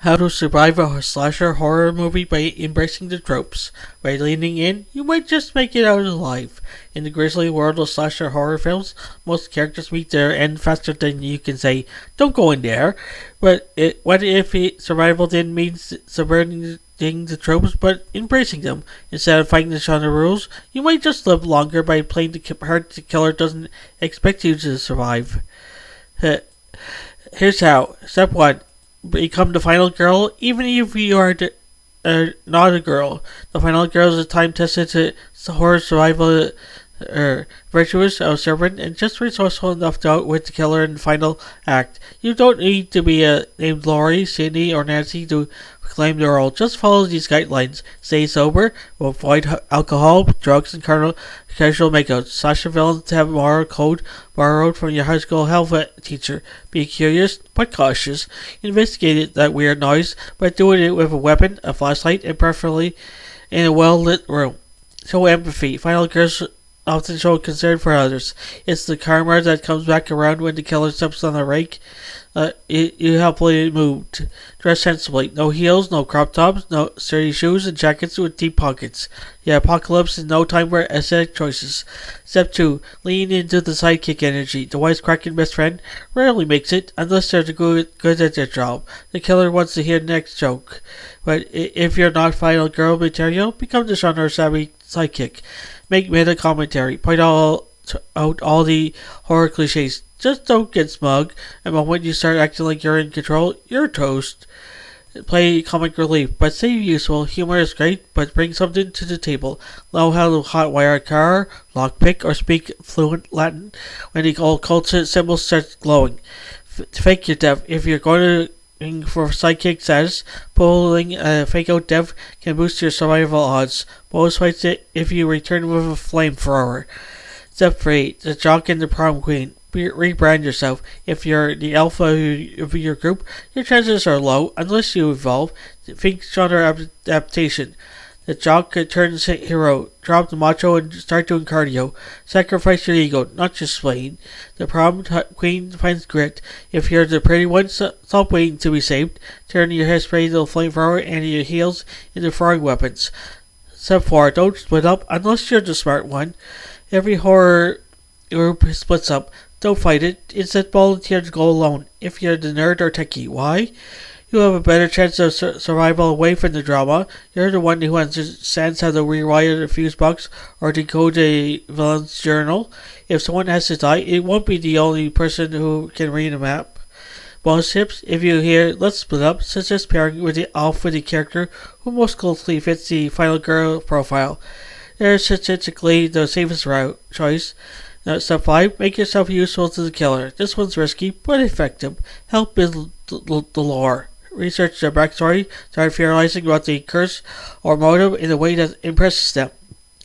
How to survive a slasher horror movie by embracing the tropes. By leaning in, you might just make it out alive. In the grisly world of slasher horror films, most characters meet their end faster than you can say, "Don't go in there." What if survival didn't mean subverting the tropes, but embracing them? Instead of fighting the genre rules, you might just live longer by playing the part the killer doesn't expect you to survive. Here's how. Step 1. Become the final girl, even if you are not a girl. The final girl is a time-tested horror survival virtuous, observant, and just resourceful enough to outwit the killer in the final act. You don't need to be named Laurie, Sydney, or Nancy to claim the role. Just follow these guidelines. Stay sober, avoid alcohol, drugs, and casual makeouts. Slasher villains have moral code borrowed from your high school health teacher. Be curious, but cautious. Investigate that weird noise, but do it with a weapon, a flashlight, and preferably in a well-lit room. Show empathy. Final girls often show concern for others. It's the karma that comes back around when the killer steps on a rake. You helpfully moved. Dress sensibly. No heels, no crop tops, no sturdy shoes, and jackets with deep pockets. The apocalypse is no time for aesthetic choices. Step 2. Lean into the sidekick energy. The wisecracking best friend rarely makes it unless they're good at their job. The killer wants to hear the next joke. But if you're not final girl material, become the genre-savvy sidekick. Make meta commentary. Point out all the horror cliches. Just don't get smug. And the moment you start acting like you're in control, you're toast. Play comic relief, but stay useful. Humor is great, but bring something to the table. Know how to hotwire a car, lockpick, or speak fluent Latin when the occult symbol starts glowing. Fake your death. If you're going for sidekick status, pulling a fake out dev can boost your survival odds. Bonus fights it if you return with a flamethrower. Step 3. The jock and the prom queen. Rebrand yourself. If you're the alpha of your group, your chances are low unless you evolve. Think genre adaptation. The jock turns hero. Drop the macho and start doing cardio. Sacrifice your ego, not your spleen. The prom queen finds grit. If you're the pretty one, stop waiting to be saved. Turn your hairspray into a flamethrower and your heels into throwing weapons. Step 4. Don't split up unless you're the smart one. Every horror group splits up. Don't fight it. Instead, volunteer to go alone. If you're the nerd or techie, why? You have a better chance of survival away from the drama. You're the one who understands how to rewire the fuse box or decode a villain's journal. If someone has to die, it won't be the only person who can read a map. Bonus tips: if you hear "let's split up," suggest pairing with the character who most closely fits the final girl profile. They're statistically the safest choice. Now, step 5. Make yourself useful to the killer. This one's risky, but effective. Help build the lore. Research their backstory. Start theorizing about the curse or motive in a way that impresses them.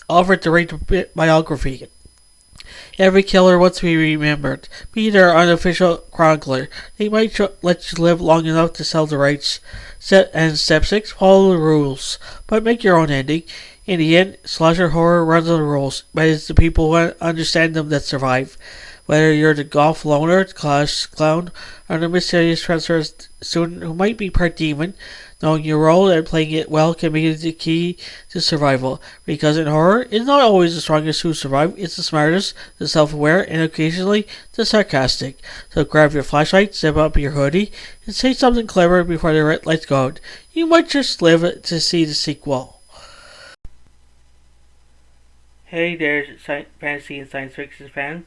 Offer to read the biography. Every killer wants to be remembered. Be their unofficial chronicler. They might let you live long enough to sell the rights. Step 6. Follow the rules, but make your own ending. In the end, slasher horror runs on the rules, but it's the people who understand them that survive. Whether you're the goth loner, the class clown, or the mysterious transfer student who might be part demon, knowing your role and playing it well can be the key to survival. Because in horror, it's not always the strongest who survive, it's the smartest, the self-aware, and occasionally the sarcastic. So grab your flashlight, zip up your hoodie, and say something clever before the red lights go out. You might just live to see the sequel. Hey there, fantasy and science fiction fans,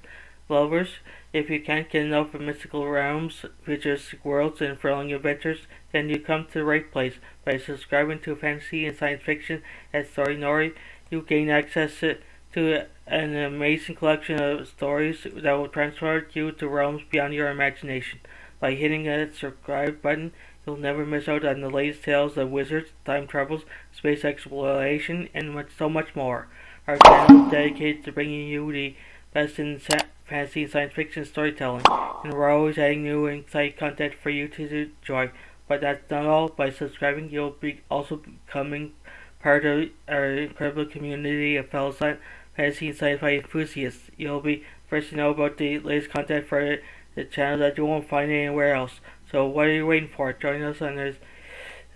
lovers. If you can't get enough of mystical realms, futuristic worlds, and thrilling adventures, then you come to the right place. By subscribing to fantasy and science fiction at Story Nori, you gain access to an amazing collection of stories that will transport you to realms beyond your imagination. By hitting that subscribe button, you'll never miss out on the latest tales of wizards, time travels, space exploration, and so much more. Our channel is dedicated to bringing you the best in fantasy and science fiction storytelling, and we're always adding new and exciting content for you to enjoy. But that's not all. By subscribing, you'll be also becoming part of our incredible community of fellow fantasy and sci-fi enthusiasts. You'll be first to know about the latest content for the channel that you won't find anywhere else. So what are you waiting for? Join us on this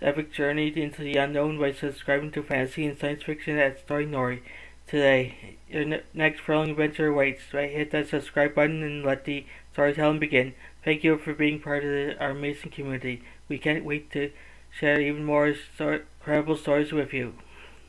epic journey into the unknown by subscribing to fantasy and science fiction at Story Nori today. Your next thrilling adventure awaits. Right, hit that subscribe button and let the storytelling begin. Thank you for being part of our amazing community. We can't wait to share even more incredible stories with you.